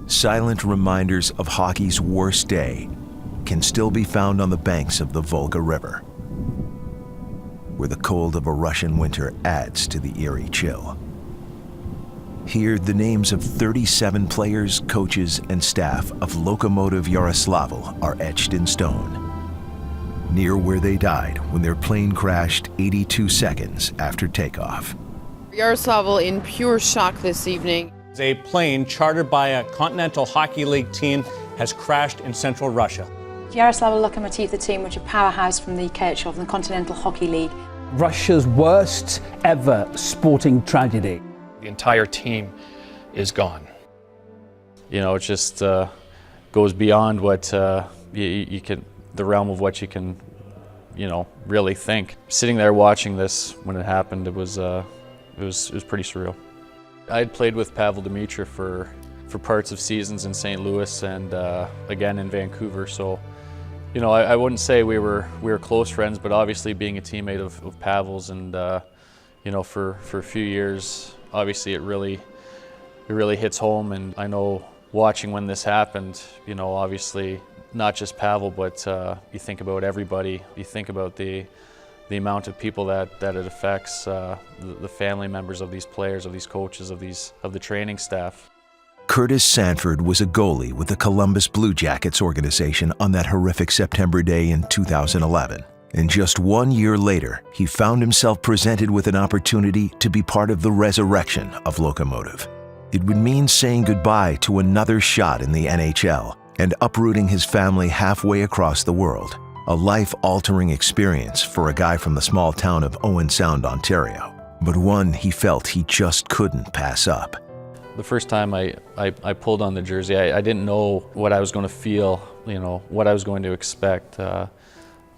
silent reminders of hockey's worst day can still be found on the banks of the Volga River, where the cold of a Russian winter adds to the eerie chill. Here, the names of 37 players, coaches, and staff of Lokomotiv Yaroslavl are etched in stone, near where they died when their plane crashed 82 seconds after takeoff. Yaroslavl in pure shock this evening. A plane chartered by a Continental Hockey League team has crashed in central Russia. Yaroslavl Lokomotiv, the team, which are a powerhouse from the KHL, from the Continental Hockey League. Russia's worst ever sporting tragedy. The entire team is gone. You know, it just goes beyond what you can, the realm of what you can, you know, really think. Sitting there watching this when it happened, it was pretty surreal. I had played with Pavel Demitra for parts of seasons in St. Louis and again in Vancouver. So, you know, I wouldn't say we were close friends, but obviously being a teammate of Pavel's and you know, for a few years, obviously it really hits home. And I know watching when this happened, you know, obviously not just Pavel, but you think about everybody. You think about the amount of people that it affects, the family members of these players, of these coaches, of the training staff. Curtis Sanford was a goalie with the Columbus Blue Jackets organization on that horrific September day in 2011. And just 1 year later, he found himself presented with an opportunity to be part of the resurrection of Lokomotiv. It would mean saying goodbye to another shot in the NHL and uprooting his family halfway across the world. A life-altering experience for a guy from the small town of Owen Sound, Ontario, but one he felt he just couldn't pass up. The first time I pulled on the jersey, I didn't know what I was going to feel, you know, what I was going to expect. But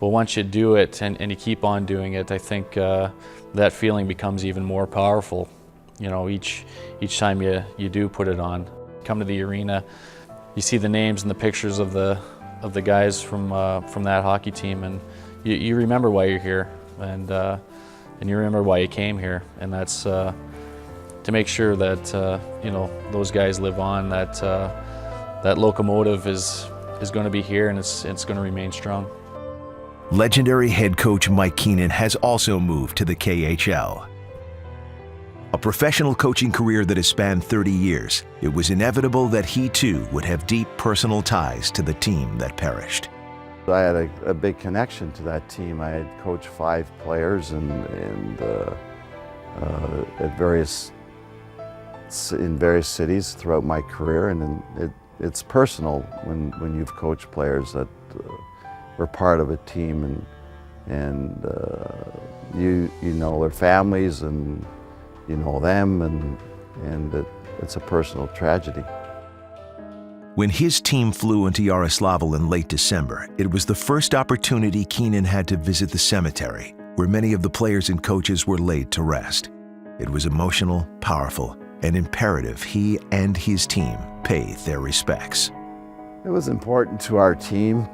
once you do it and you keep on doing it, I think that feeling becomes even more powerful. You know, each time you do put it on. Come to the arena, you see the names and the pictures of the guys from that hockey team, and you remember why you're here, and you remember why you came here, and that's to make sure that you know, those guys live on. That Lokomotiv is going to be here, and it's going to remain strong. Legendary head coach Mike Keenan has also moved to the KHL. A professional coaching career that has spanned 30 years, it was inevitable that he too would have deep personal ties to the team that perished. I had a big connection to that team. I had coached 5 players in various cities throughout my career, and it's personal when you've coached players that were part of a team, and you know their families, and you know them, and it's a personal tragedy. When his team flew into Yaroslavl in late December, it was the first opportunity Keenan had to visit the cemetery, where many of the players and coaches were laid to rest. It was emotional, powerful, and imperative he and his team pay their respects. It was important to our team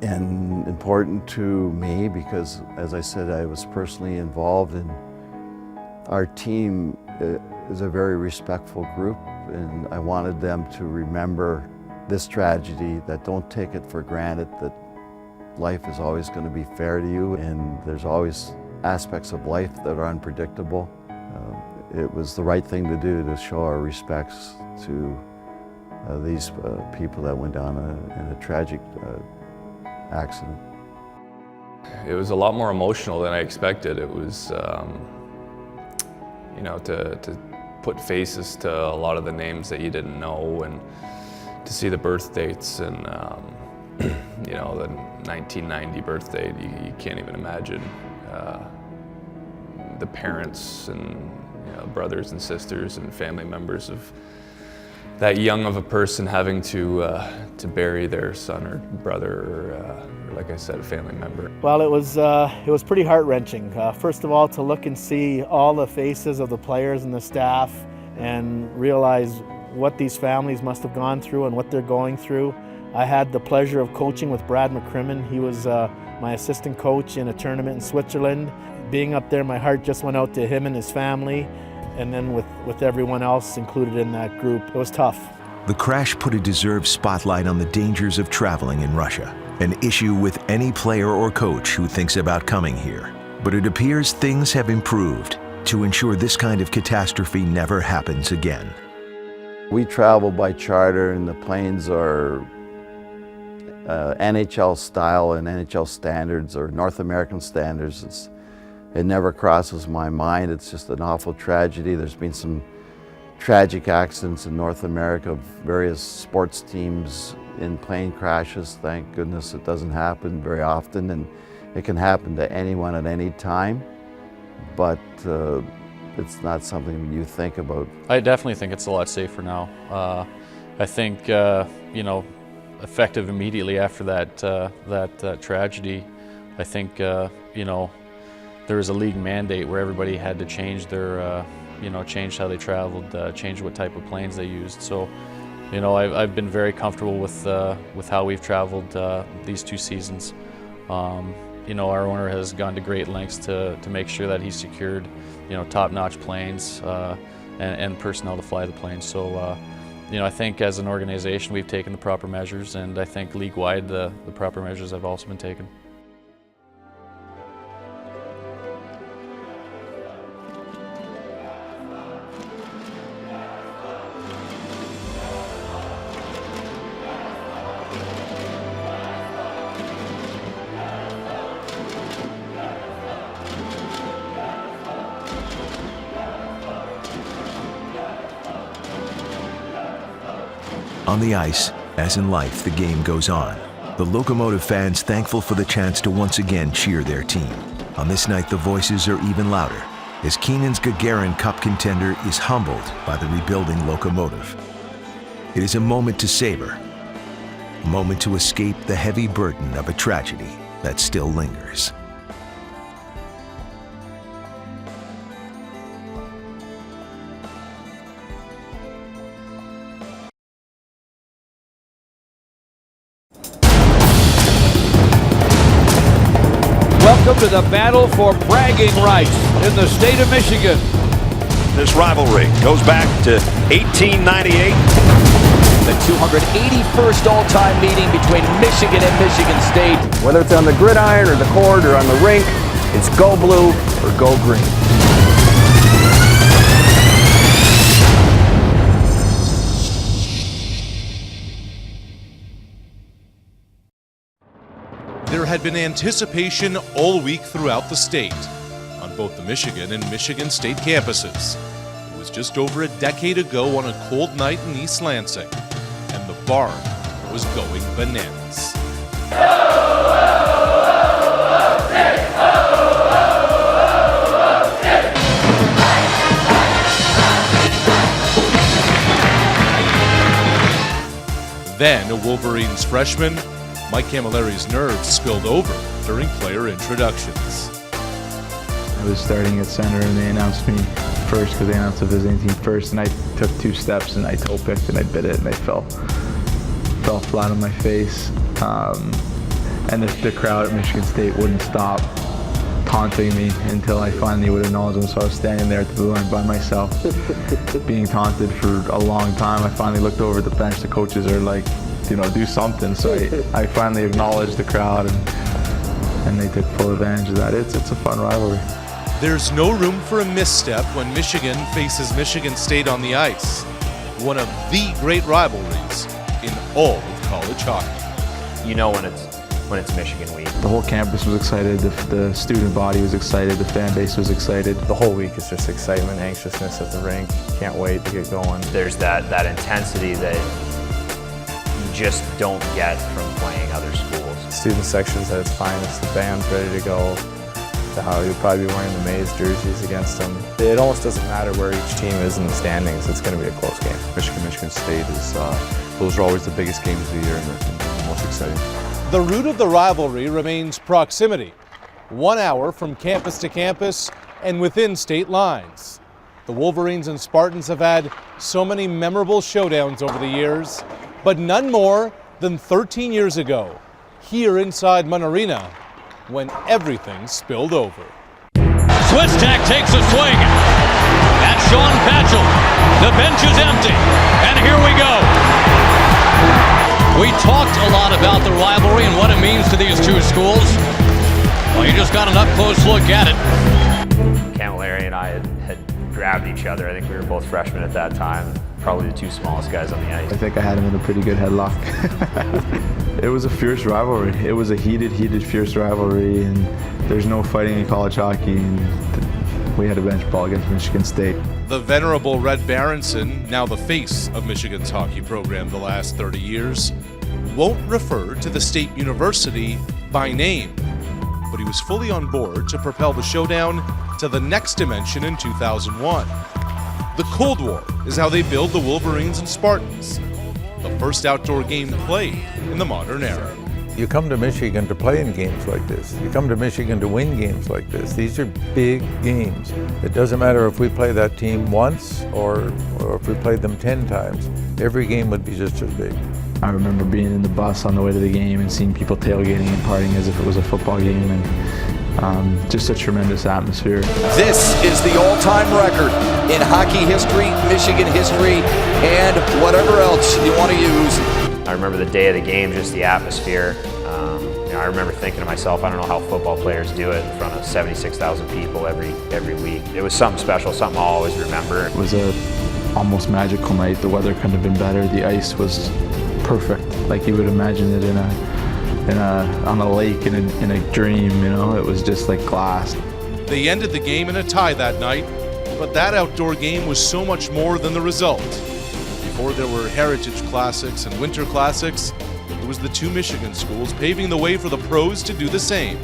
and important to me because, as I said, I was personally involved in. Our team is a very respectful group, and I wanted them to remember this tragedy, that don't take it for granted, that life is always going to be fair to you, and there's always aspects of life that are unpredictable. It was the right thing to do to show our respects to these people that went down in a tragic accident. It was a lot more emotional than I expected. It was, you know, to put faces to a lot of the names that you didn't know, and to see the birth dates, and you know, the 1990 birth date, you can't even imagine. The parents and, you know, brothers and sisters and family members of that young of a person having to bury their son or brother, or like I said, a family member. Well, it was pretty heart-wrenching. First of all, to look and see all the faces of the players and the staff, and realize what these families must have gone through and what they're going through. I had the pleasure of coaching with Brad McCrimmon. He was my assistant coach in a tournament in Switzerland. Being up there, my heart just went out to him and his family, and then with everyone else included in that group. It was tough. The crash put a deserved spotlight on the dangers of traveling in Russia, an issue with any player or coach who thinks about coming here. But it appears things have improved to ensure this kind of catastrophe never happens again. We travel by charter, and the planes are NHL style and NHL standards or North American standards. It never crosses my mind. It's just an awful tragedy. There's been some tragic accidents in North America of various sports teams in plane crashes. Thank goodness it doesn't happen very often, and it can happen to anyone at any time, but it's not something you think about. I definitely think it's a lot safer now. I think, effective immediately after that tragedy, I think, there was a league mandate where everybody had to change their, change how they traveled, change what type of planes they used. So, I've been very comfortable with how we've traveled these 2 seasons. Our owner has gone to great lengths to make sure that he's secured, top-notch planes and personnel to fly the planes. So, I think as an organization we've taken the proper measures, and I think league-wide the proper measures have also been taken. On the ice, as in life, the game goes on. The Lokomotiv fans thankful for the chance to once again cheer their team. On this night, the voices are even louder, as Keenan's Gagarin Cup contender is humbled by the rebuilding Lokomotiv. It is a moment to savor, a moment to escape the heavy burden of a tragedy that still lingers. Welcome to the battle for bragging rights in the state of Michigan. This rivalry goes back to 1898. The 281st all-time meeting between Michigan and Michigan State. Whether it's on the gridiron or the court or on the rink, it's go blue or go green. There had been anticipation all week throughout the state, on both the Michigan and Michigan State campuses. It was just over a decade ago on a cold night in East Lansing, and the barn was going bananas. Then a Wolverines freshman, Mike Camilleri's nerves spilled over during player introductions. I was starting at center and they announced me first because they announced the visiting team first, and I took 2 steps and I toe picked and I bit it and I fell flat on my face. And the crowd at Michigan State wouldn't stop taunting me until I finally would acknowledge them. So I was standing there at the blue line by myself, being taunted for a long time. I finally looked over at the bench. The coaches are like, do something. So I finally acknowledged the crowd, and they took full advantage of that. It's a fun rivalry. There's no room for a misstep when Michigan faces Michigan State on the ice. One of the great rivalries in all of college hockey. When it's Michigan week. The whole campus was excited, the student body was excited, the fan base was excited. The whole week is just excitement, anxiousness at the rink. Can't wait to get going. There's that intensity that you just don't get from playing other schools. Student section's at its finest, the band's ready to go. You'll probably be wearing the Mays jerseys against them. It almost doesn't matter where each team is in the standings. It's going to be a close game. Michigan State is, those are always the biggest games of the year and the most exciting. The root of the rivalry remains proximity. 1 hour from campus to campus and within state lines. The Wolverines and Spartans have had so many memorable showdowns over the years, but none more than 13 years ago, here inside Munn Arena, when everything spilled over. Swistak takes a swing. That's Sean Patchell. The bench is empty, and here we go. We talked a lot about the rivalry and what it means to these two schools. Well, you just got an up-close look at it. Camilleri and I had grabbed each other. I think we were both freshmen at that time. Probably the two smallest guys on the ice. I think I had him in a pretty good headlock. It was a fierce rivalry. It was a heated, fierce rivalry, and there's no fighting in college hockey, and we had a bench ball against Michigan State. The venerable Red Berenson, now the face of Michigan's hockey program the last 30 years, won't refer to the state university by name, but he was fully on board to propel the showdown to the next dimension in 2001. The Cold War is how they build the Wolverines and Spartans, the first outdoor game played in the modern era. You come to Michigan to play in games like this. You come to Michigan to win games like this. These are big games. It doesn't matter if we play that team once or if we played them 10 times. Every game would be just as big. I remember being in the bus on the way to the game and seeing people tailgating and partying as if it was a football game, and just a tremendous atmosphere. This is the all-time record in hockey history, Michigan history, and whatever else you want to use. I remember the day of the game, just the atmosphere. I remember thinking to myself, I don't know how football players do it in front of 76,000 people every week. It was something special, something I'll always remember. It was a almost magical night. The weather couldn't have been better. The ice was perfect, like you would imagine it on a lake in a dream. You know, it was just like glass. They ended the game in a tie that night, but that outdoor game was so much more than the result. Before there were Heritage Classics and Winter Classics, it was the two Michigan schools paving the way for the pros to do the same.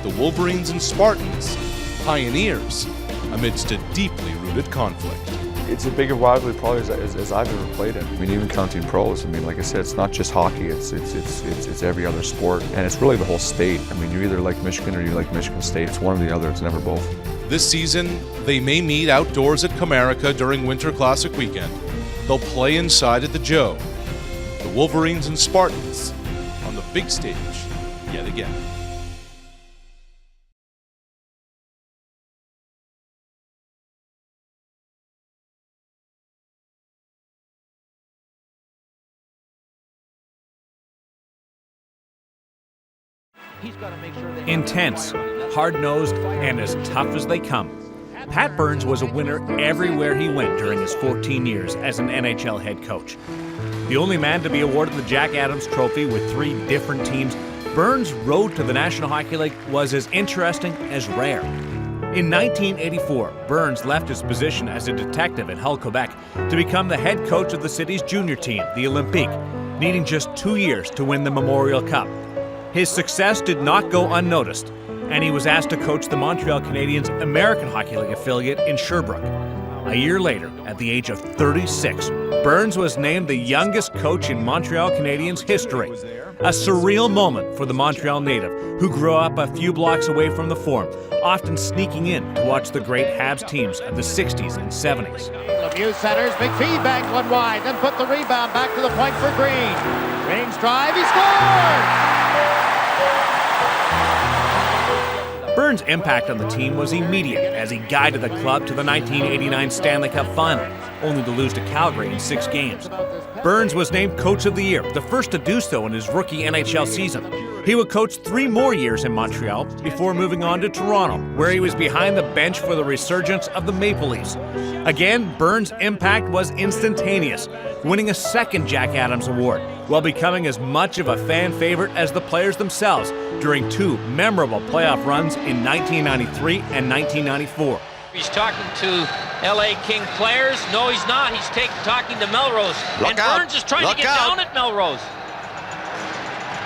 The Wolverines and Spartans, pioneers amidst a deeply rooted conflict. It's a bigger rivalry probably as I've ever played it. I mean, even counting pros, I mean, like I said, it's not just hockey, it's every other sport. And it's really the whole state. I mean, you either like Michigan or you like Michigan State. It's one or the other, it's never both. This season, they may meet outdoors at Comerica during Winter Classic weekend. They'll play inside at the Joe. The Wolverines and Spartans on the big stage yet again. Intense, hard-nosed, and as tough as they come. Pat Burns was a winner everywhere he went during his 14 years as an NHL head coach. The only man to be awarded the Jack Adams Trophy with 3 different teams, Burns' road to the National Hockey League was as interesting as rare. In 1984, Burns left his position as a detective at Hull, Quebec to become the head coach of the city's junior team, the Olympique, needing just 2 years to win the Memorial Cup. His success did not go unnoticed, and he was asked to coach the Montreal Canadiens' American Hockey League affiliate in Sherbrooke. A year later, at the age of 36, Burns was named the youngest coach in Montreal Canadiens history. A surreal moment for the Montreal native, who grew up a few blocks away from the Forum, often sneaking in to watch the great Habs teams of the 60s and 70s. Lemieux centers, McPhee banked one wide, then put the rebound back to the point for Green. Green's drive, he scores! Burns' impact on the team was immediate as he guided the club to the 1989 Stanley Cup Final, only to lose to Calgary in 6 games. Burns was named Coach of the Year, the first to do so in his rookie NHL season. He would coach 3 more years in Montreal before moving on to Toronto, where he was behind the bench for the resurgence of the Maple Leafs. Again, Burns' impact was instantaneous, winning a 2nd Jack Adams Award, while becoming as much of a fan favorite as the players themselves during 2 memorable playoff runs in 1993 and 1994. He's talking to L.A. King players. No, he's not. He's talking to Melrose. And Burns is trying to get down at Melrose.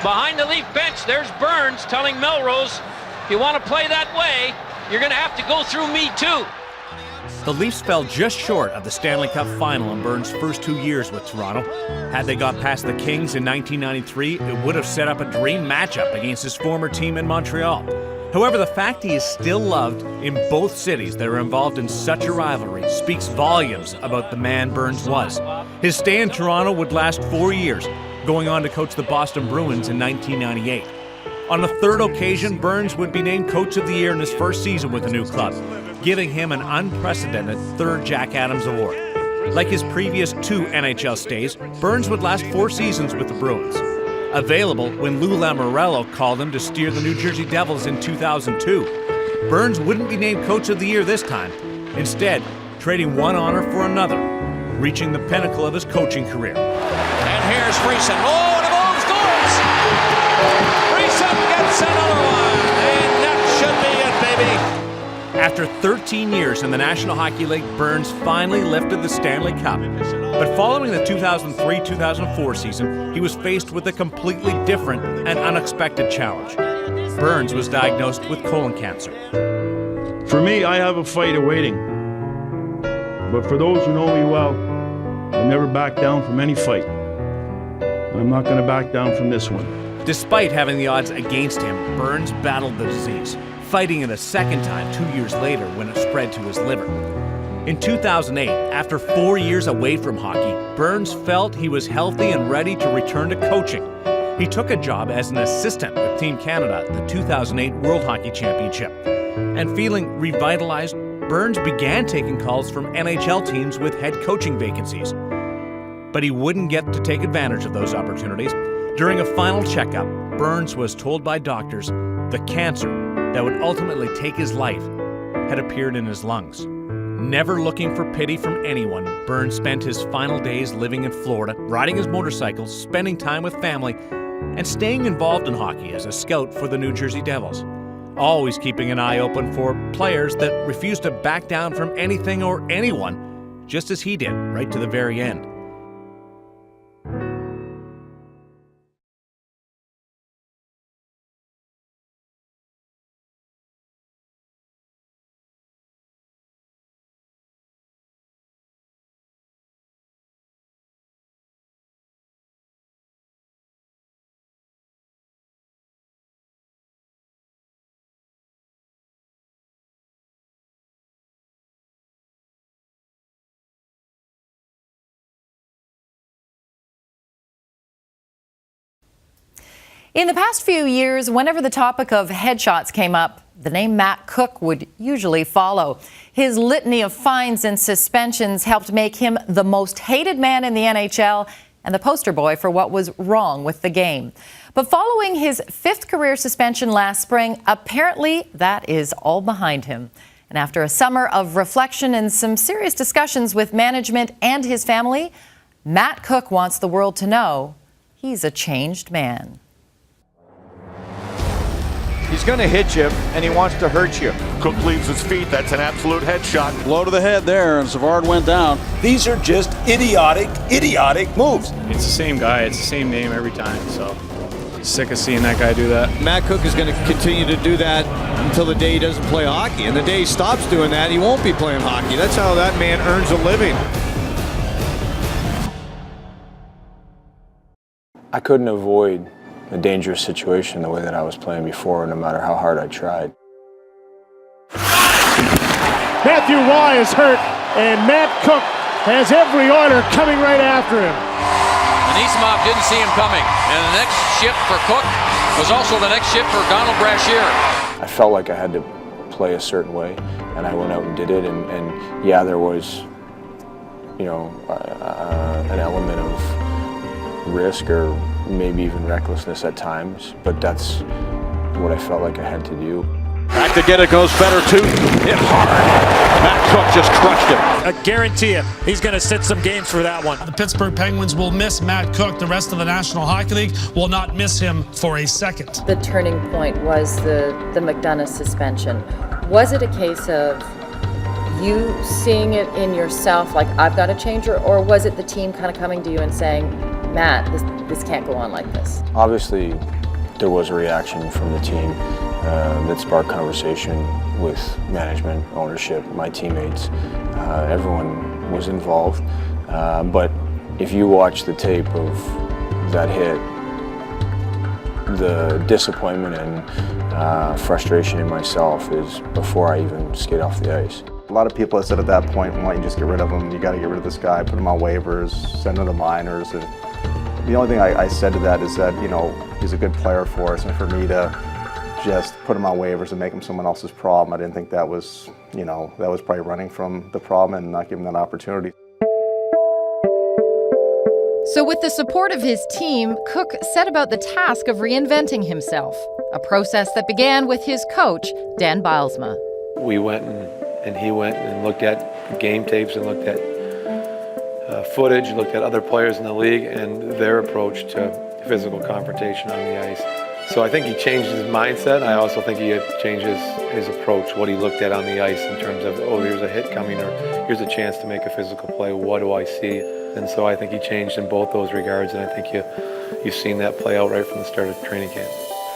Behind the Leaf bench, there's Burns telling Melrose, if you want to play that way, you're going to have to go through me too. The Leafs fell just short of the Stanley Cup Final in Burns' first 2 years with Toronto. Had they got past the Kings in 1993, it would have set up a dream matchup against his former team in Montreal. However, the fact he is still loved in both cities that are involved in such a rivalry speaks volumes about the man Burns was. His stay in Toronto would last 4 years, going on to coach the Boston Bruins in 1998. On the 3rd occasion, Burns would be named Coach of the Year in his first season with the new club. giving him an unprecedented third Jack Adams Award. Like his previous 2 NHL stays, Burns would last 4 seasons with the Bruins. Available when Lou Lamoriello called him to steer the New Jersey Devils in 2002. Burns wouldn't be named Coach of the Year this time, instead trading one honor for another, reaching the pinnacle of his coaching career. And here's Friesen. Oh, and the ball scores! Friesen gets another one, and that should be it, baby. After 13 years in the National Hockey League, Burns finally lifted the Stanley Cup. But following the 2003-2004 season, he was faced with a completely different and unexpected challenge. Burns was diagnosed with colon cancer. For me, I have a fight awaiting. But for those who know me well, I never back down from any fight. I'm not going to back down from this one. Despite having the odds against him, Burns battled the disease, fighting it a second time 2 years later when it spread to his liver. In 2008, after 4 years away from hockey, Burns felt he was healthy and ready to return to coaching. He took a job as an assistant with Team Canada at the 2008 World Hockey Championship. And feeling revitalized, Burns began taking calls from NHL teams with head coaching vacancies. But he wouldn't get to take advantage of those opportunities. During a final checkup, Burns was told by doctors the cancer that would ultimately take his life had appeared in his lungs. Never looking for pity from anyone, Burns spent his final days living in Florida, riding his motorcycle, spending time with family, and staying involved in hockey as a scout for the New Jersey Devils. Always keeping an eye open for players that refuse to back down from anything or anyone, just as he did right to the very end. In the past few years, whenever the topic of headshots came up, the name Matt Cooke would usually follow. His litany of fines and suspensions helped make him the most hated man in the NHL and the poster boy for what was wrong with the game. But following his 5th career suspension last spring, apparently that is all behind him. And after a summer of reflection and some serious discussions with management and his family, Matt Cooke wants the world to know he's a changed man. He's going to hit you, and he wants to hurt you. Cooke leaves his feet. That's an absolute headshot. Blow to the head there, and Savard went down. These are just idiotic moves. It's the same guy. It's the same name every time, so sick of seeing that guy do that. Matt Cooke is going to continue to do that until the day he doesn't play hockey. And the day he stops doing that, he won't be playing hockey. That's how that man earns a living. I couldn't avoid a dangerous situation the way that I was playing before, no matter how hard I tried. Matthew Roy is hurt, and Matt Cooke has every Oiler coming right after him. Anisimov didn't see him coming, and the next shift for Cooke was also the next shift for Donald Brashear. I felt like I had to play a certain way, and I went out and did it, and yeah, there was, you know, an element of risk or maybe even recklessness at times, but that's what I felt like I had to do. Back to get it goes better too. Hit hard. Matt Cooke just crushed him. I guarantee you, he's going to sit some games for that one. The Pittsburgh Penguins will miss Matt Cooke. The rest of the National Hockey League will not miss him for a second. The turning point was the McDonough suspension. Was it a case of you seeing it in yourself, like I've got to change, or was it the team kind of coming to you and saying, Matt, this can't go on like this? Obviously, there was a reaction from the team that sparked conversation with management, ownership, my teammates. Everyone was involved. But if you watch the tape of that hit, the disappointment and frustration in myself is before I even skate off the ice. A lot of people have said at that point, why don't you just get rid of him? You got to get rid of this guy, put him on waivers, send him to minors. And the only thing I said to that is that, you know, he's a good player for us, and for me to just put him on waivers and make him someone else's problem. I didn't think that was, you know, that was probably running from the problem and not giving that opportunity. So with the support of his team, Cooke set about the task of reinventing himself, a process that began with his coach, Dan Bylsma. We went and he went and looked at game tapes and looked at footage, looked at other players in the league and their approach to physical confrontation on the ice. So I think he changed his mindset. I also think he changed his approach, what he looked at on the ice in terms of, oh, here's a hit coming, or here's a chance to make a physical play. What do I see? And so I think he changed in both those regards, and I think you've seen that play out right from the start of training camp.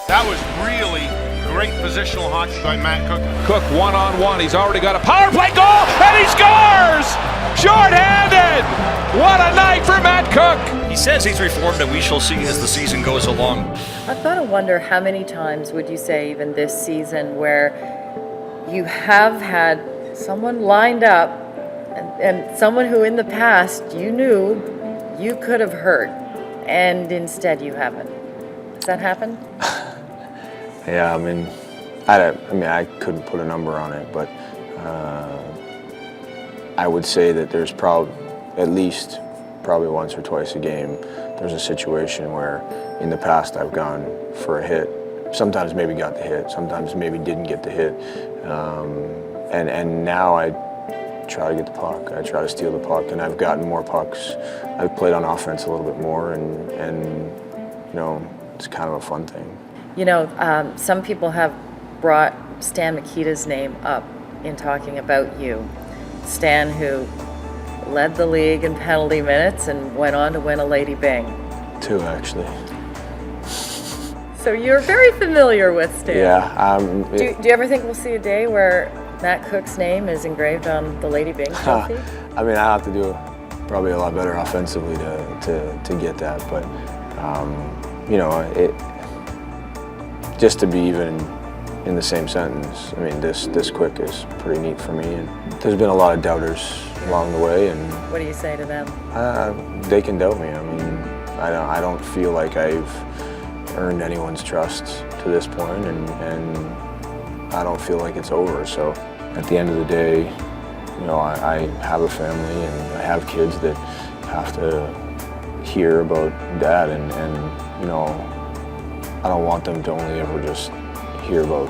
That was really great positional hockey by Matt Cooke. Cooke one-on-one. He's already got a power play goal, and he scores! Short-handed! What a night for Matt Cooke! He says he's reformed, and we shall see as the season goes along. I've got to wonder how many times would you say even this season where you have had someone lined up and someone who in the past you knew you could have hurt, and instead you haven't. Has that happened? Yeah, I couldn't put a number on it, but I would say that there's at least once or twice a game, there's a situation where in the past I've gone for a hit. Sometimes maybe got the hit, sometimes maybe didn't get the hit. And now I try to get the puck, I try to steal the puck, and I've gotten more pucks. I've played on offense a little bit more, and you know, it's kind of a fun thing. You know, some people have brought Stan Mikita's name up in talking about you. Stan, who led the league in penalty minutes and went on to win a Lady Byng. 2, actually. So you're very familiar with Stan. Yeah. Do you ever think we'll see a day where Matt Cooke's name is engraved on the Lady Byng trophy? I mean, I have to do probably a lot better offensively to get that, but you know, just to be even in the same sentence, I mean, this quick is pretty neat for me, and there's been a lot of doubters along the way, and what do you say to them? They can doubt me. I mean, I don't feel like I've earned anyone's trust to this point, and I don't feel like it's over. So at the end of the day, you know, I have a family and I have kids that have to hear about Dad, and you know, I don't want them to only ever just hear about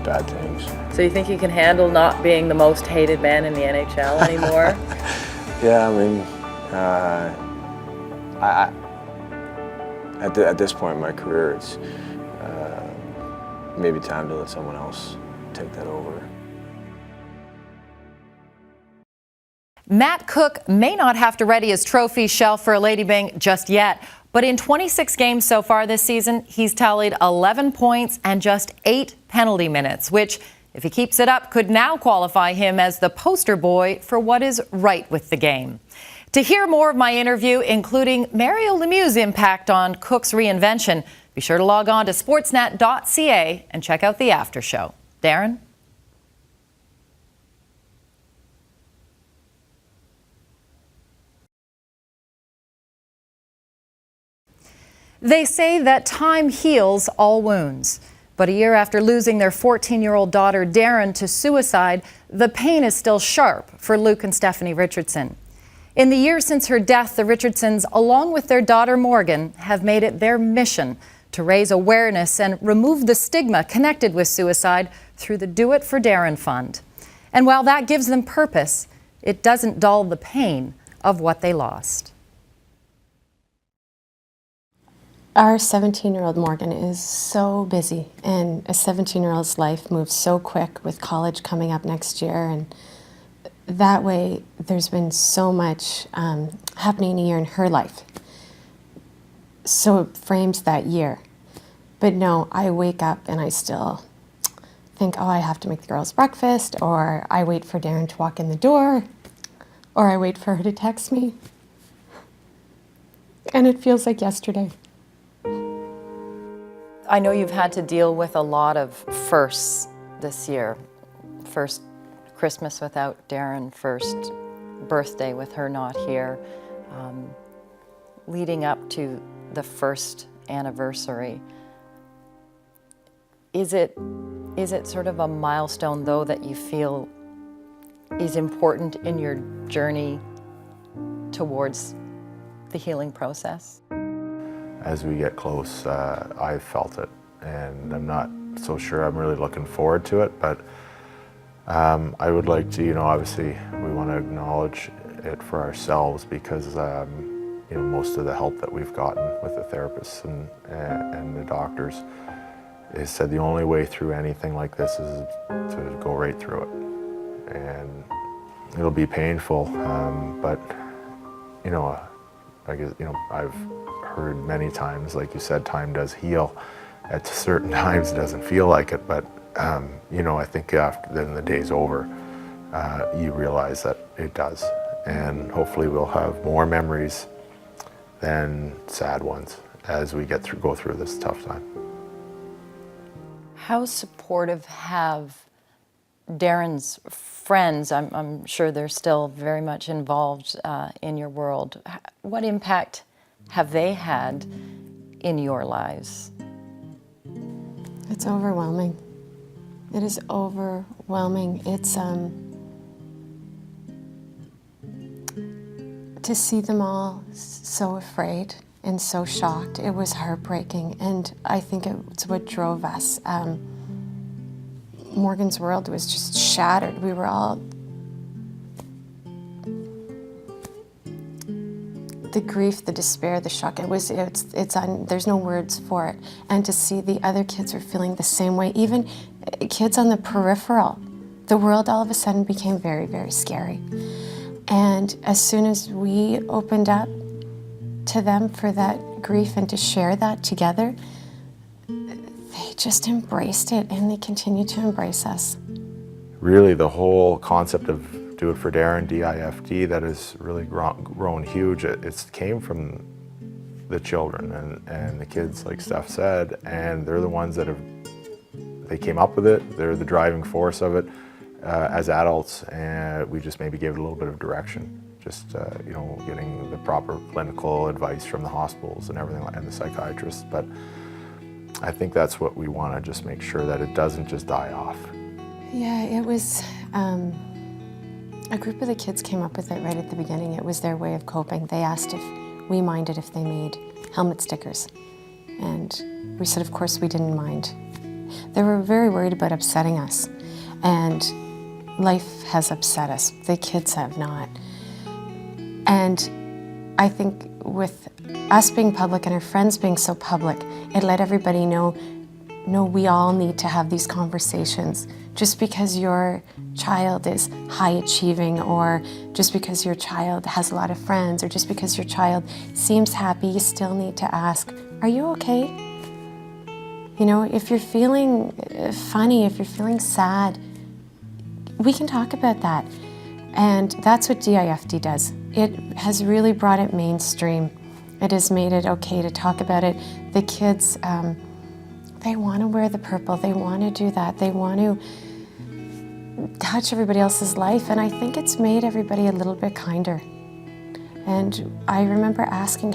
bad things. So you think you can handle not being the most hated man in the NHL anymore? Yeah, I mean, at this point in my career, it's maybe time to let someone else take that over. Matt Cooke may not have to ready his trophy shelf for a Lady Byng just yet, but in 26 games so far this season, he's tallied 11 points and just 8 penalty minutes, which, if he keeps it up, could now qualify him as the poster boy for what is right with the game. To hear more of my interview, including Mario Lemieux's impact on Cooke's reinvention, be sure to log on to sportsnet.ca and check out the after show. Daron? They say that time heals all wounds. But a year after losing their 14-year-old daughter, Daron, to suicide, the pain is still sharp for Luke and Stephanie Richardson. In the years since her death, the Richardsons, along with their daughter Morgan, have made it their mission to raise awareness and remove the stigma connected with suicide through the Do It for Daron Fund. And while that gives them purpose, it doesn't dull the pain of what they lost. Our 17-year-old Morgan is so busy, and a 17-year-old's life moves so quick with college coming up next year, and that way there's been so much happening a year in her life. So it frames that year. But no, I wake up and I still think, oh, I have to make the girls breakfast, or I wait for Daron to walk in the door, or I wait for her to text me. And it feels like yesterday. I know you've had to deal with a lot of firsts this year. First Christmas without Daron, first birthday with her not here, leading up to the first anniversary. Is it sort of a milestone, though, that you feel is important in your journey towards the healing process? As we get close, I've felt it, and I'm not so sure I'm really looking forward to it, but I would like to, obviously we want to acknowledge it for ourselves because, most of the help that we've gotten with the therapists and the doctors is said the only way through anything like this is to go right through it. And it'll be painful, but, I guess, I've heard many times, like you said, time does heal. At certain times it doesn't feel like it, but I think after then the day's over, you realize that it does. And hopefully we'll have more memories than sad ones as we go through this tough time. How supportive have Daron's friends, I'm sure they're still very much involved in your world, what impact have they had in your lives? It's overwhelming. It is overwhelming. It's to see them all so afraid and so shocked. It was heartbreaking, and I think it's what drove us. Morgan's world was just shattered. We were all, the grief, the despair, the shock, there's no words for it. And to see the other kids were feeling the same way, even kids on the peripheral, the world all of a sudden became very, very scary. And as soon as we opened up to them for that grief and to share that together, they just embraced it, and they continue to embrace us. Really, the whole concept of Do It for Daron, DIFD, that has really grown huge. It came from the children and the kids, like Steph said, and they're the ones that they came up with it. They're the driving force of it. As adults, and we just maybe gave it a little bit of direction. Just getting the proper clinical advice from the hospitals and everything, and the psychiatrists. But I think that's what we want to just make sure that it doesn't just die off. Yeah, it was a group of the kids came up with it right at the beginning. It was their way of coping. They asked if we minded if they made helmet stickers, and we said, of course, we didn't mind. They were very worried about upsetting us, and life has upset us. The kids have not. And I think with us being public and our friends being so public, it let everybody know, we all need to have these conversations. Just because your child is high achieving, or just because your child has a lot of friends, or just because your child seems happy, you still need to ask, are you okay? If you're feeling funny, if you're feeling sad, we can talk about that. And that's what DIFD does. It has really brought it mainstream. It has made it okay to talk about it. The kids, they want to wear the purple. They want to do that. They want to touch everybody else's life. And I think it's made everybody a little bit kinder. And I remember asking,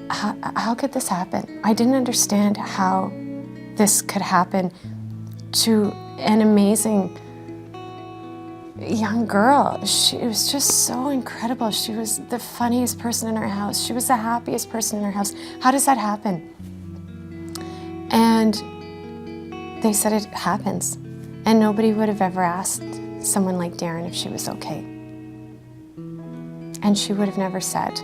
how could this happen? I didn't understand how this could happen to an amazing young girl. She was just so incredible. She was the funniest person in our house. She was the happiest person in our house. How does that happen? And they said it happens. And nobody would have ever asked someone like Daron if she was okay. And she would have never said.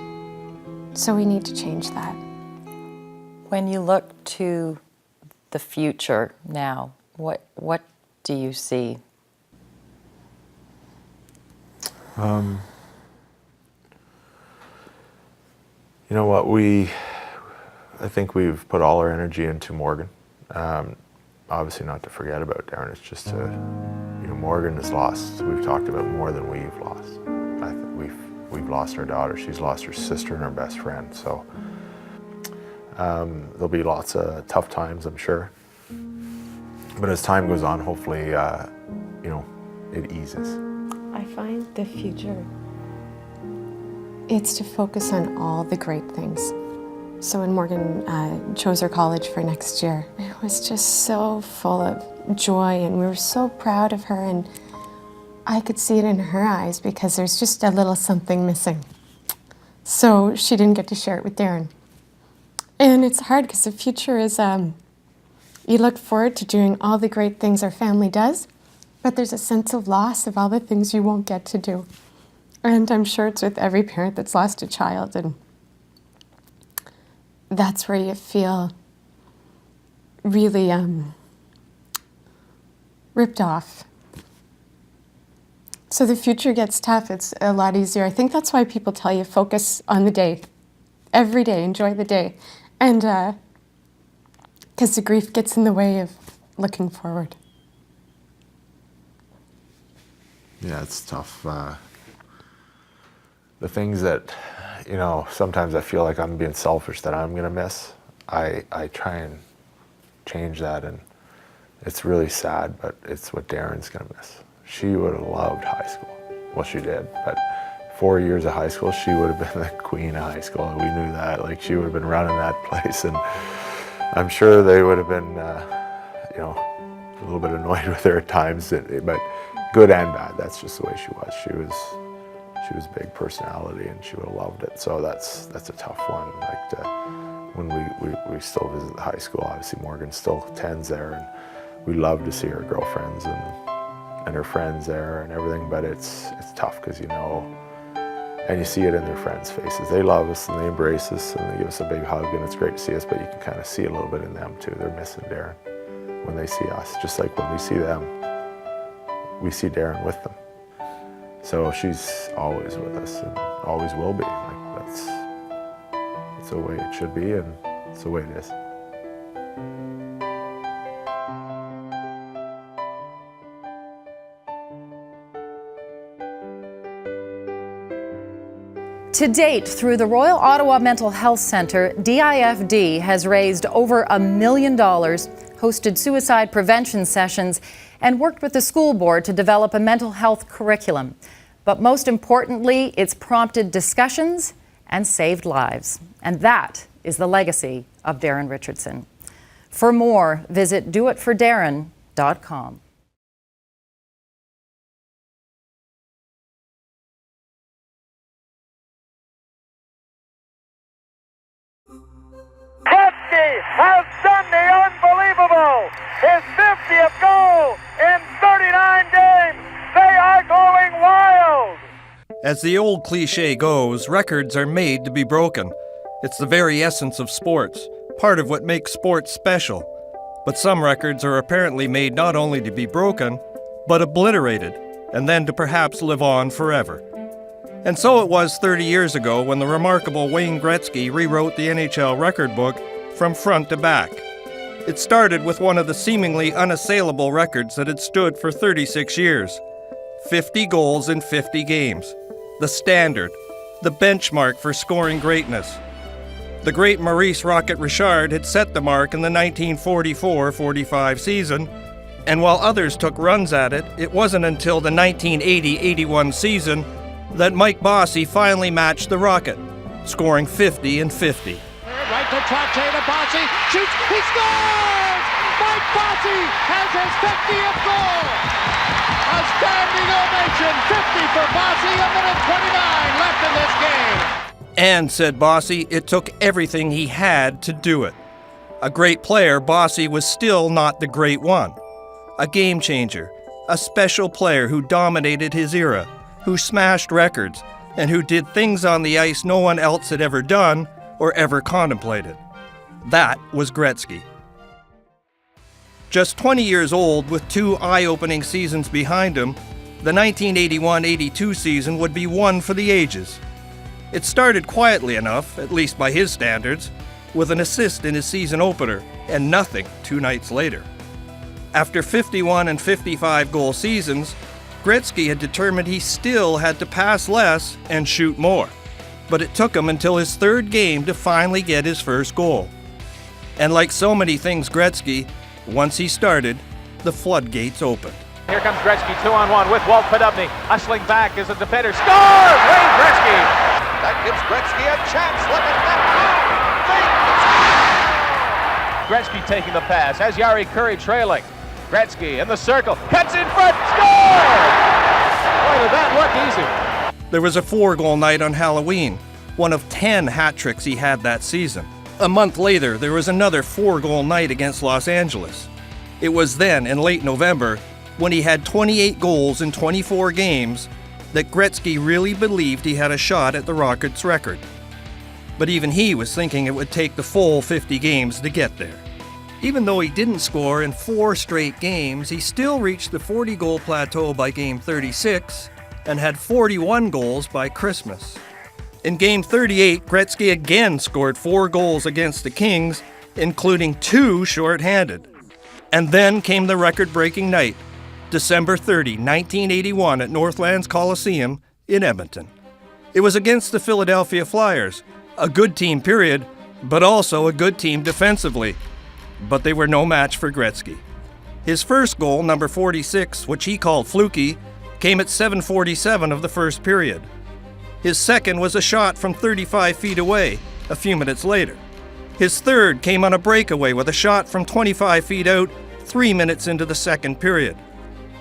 So we need to change that. When you look to the future now, what do you see? You know what, I think we've put all our energy into Morgan. Obviously not to forget about Daron, it's just Morgan is lost. We've talked about more than we've lost. I think we've lost our daughter, she's lost her sister and her best friend, so there'll be lots of tough times, I'm sure. But as time goes on, hopefully, it eases. I find the future, it's to focus on all the great things. So when Morgan chose her college for next year, it was just so full of joy, and we were so proud of her, and I could see it in her eyes because there's just a little something missing. So she didn't get to share it with Daron. And it's hard because the future is, you look forward to doing all the great things our family does, but there's a sense of loss of all the things you won't get to do. And I'm sure it's with every parent that's lost a child, and that's where you feel really ripped off. So the future gets tough. It's a lot easier. I think that's why people tell you focus on the day. Every day, enjoy the day. And because the grief gets in the way of looking forward. Yeah, it's tough. The things that, you know, sometimes I feel like I'm being selfish that I'm gonna miss. I try and change that, and it's really sad, but it's what Daron's gonna miss. She would have loved high school. Well, she did, but 4 years of high school, she would have been the queen of high school. We knew that. Like, she would have been running that place, and I'm sure they would have been, you know, a little bit annoyed with her at times, but good and bad. That's just the way she was. She was a big personality, and she would have loved it. So that's a tough one. Like, when we still visit the high school, obviously Morgan still attends there, and we love to see her girlfriends and her friends there and everything. But it's tough because, you know, and you see it in their friends' faces. They love us and they embrace us and they give us a big hug, and it's great to see us. But you can kind of see a little bit in them too. They're missing Daron when they see us, just like when we see them. We see Daron with them. So she's always with us and always will be. Like, that's the way it should be, and it's the way it is. To date, through the Royal Ottawa Mental Health Centre, DIFD has raised over $1 million, hosted suicide prevention sessions, and worked with the school board to develop a mental health curriculum. But most importantly, it's prompted discussions and saved lives. And that is the legacy of Daron Richardson. For more, visit doitfordaron.com. Gretzky has done the unbelievable. His 50th goal in 39 games. They are going wild. As the old cliche goes, records are made to be broken. It's the very essence of sports, part of what makes sports special. But some records are apparently made not only to be broken, but obliterated, and then to perhaps live on forever. And so it was 30 years ago when the remarkable Wayne Gretzky rewrote the NHL record book from front to back. It started with one of the seemingly unassailable records that had stood for 36 years. 50 goals in 50 games. The standard, the benchmark for scoring greatness. The great Maurice Rocket Richard had set the mark in the 1944-45 season, and while others took runs at it, it wasn't until the 1980-81 season that Mike Bossy finally matched the Rocket, scoring 50 in 50. Right to Trottier to Bossy, shoots, he scores! Mike Bossy has his 50th goal! A standing ovation, 50 for Bossy, a minute 29 left in this game. And, said Bossy, it took everything he had to do it. A great player, Bossy was still not the great one. A game changer, a special player who dominated his era, who smashed records, and who did things on the ice no one else had ever done or ever contemplated. That was Gretzky. Just 20 years old with 2 eye-opening seasons behind him, the 1981-82 season would be one for the ages. It started quietly enough, at least by his standards, with an assist in his season opener, and nothing 2 nights later. After 51 and 55 goal seasons, Gretzky had determined he still had to pass less and shoot more. But it took him until his 3rd game to finally get his first goal. And like so many things Gretzky, once he started, the floodgates opened. Here comes Gretzky 2-on-1 with Walt Podubny. Hustling back as a defender. Scores! Wayne Gretzky! That gives Gretzky a chance. Look at that. Gretzky taking the pass. Has Jari Kurri trailing. Gretzky in the circle. Cuts in front. Score! Boy, did that look easy. There was a 4-goal night on Halloween, one of 10 hat tricks he had that season. A month later, there was another 4-goal night against Los Angeles. It was then, in late November, when he had 28 goals in 24 games, that Gretzky really believed he had a shot at the Rockets' record. But even he was thinking it would take the full 50 games to get there. Even though he didn't score in 4 straight games, he still reached the 40-goal plateau by Game 36 and had 41 goals by Christmas. In Game 38, Gretzky again scored 4 goals against the Kings, including 2 shorthanded. And then came the record-breaking night, December 30, 1981 at Northlands Coliseum in Edmonton. It was against the Philadelphia Flyers, a good team period, but also a good team defensively. But they were no match for Gretzky. His first goal, number 46, which he called fluky, came at 7:47 of the first period. His second was a shot from 35 feet away, a few minutes later. His third came on a breakaway with a shot from 25 feet out, 3 minutes into the second period.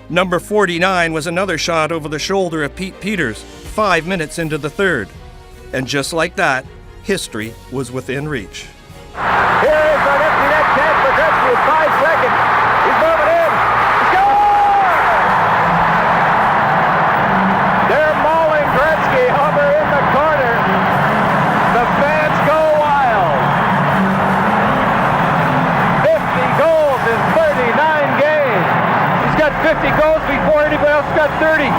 Number 49 was another shot over the shoulder of Pete Peters, 5 minutes into the third. And just like that, history was within reach. Here is an empty net chance for Gretzky with 5 seconds. He's moving in. Score! They're mauling Gretzky over in the corner. The fans go wild. 50 goals in 39 games. He's got 50 goals before anybody else got 30.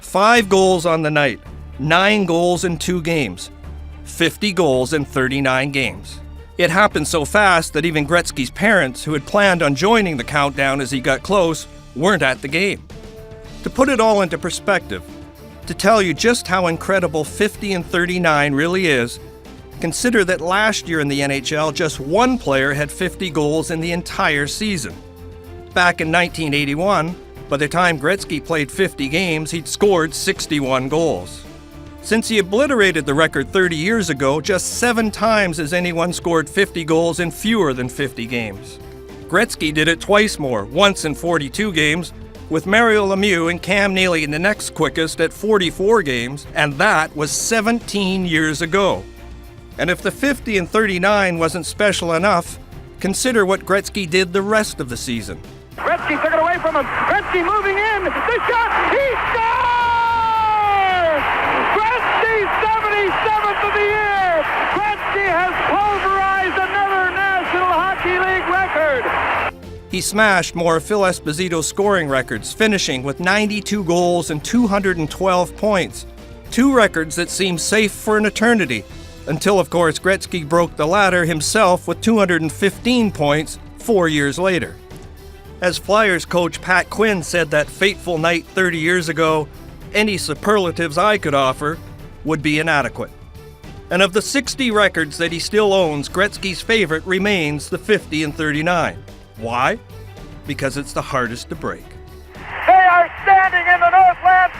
5 goals on the night, 9 goals in 2 games. 50 goals in 39 games. It happened so fast that even Gretzky's parents, who had planned on joining the countdown as he got close, weren't at the game. To put it all into perspective, to tell you just how incredible 50 and 39 really is, consider that last year in the NHL, just one player had 50 goals in the entire season. Back in 1981, by the time Gretzky played 50 games, he'd scored 61 goals. Since he obliterated the record 30 years ago, just 7 times has anyone scored 50 goals in fewer than 50 games. Gretzky did it twice more, once in 42 games, with Mario Lemieux and Cam Neely the next quickest at 44 games, and that was 17 years ago. And if the 50 and 39 wasn't special enough, consider what Gretzky did the rest of the season. Gretzky took it away from him. Gretzky moving in. The shot. He scores! Gretzky, 77th of the year. Gretzky has pulverized another National Hockey League record. He smashed more Phil Esposito scoring records, finishing with 92 goals and 212 points. 2 records that seemed safe for an eternity, until, of course, Gretzky broke the latter himself with 215 points 4 years later. As Flyers coach Pat Quinn said that fateful night 30 years ago, any superlatives I could offer would be inadequate. And of the 60 records that he still owns, Gretzky's favorite remains the 50 and 39. Why? Because it's the hardest to break. They are standing in the Northlands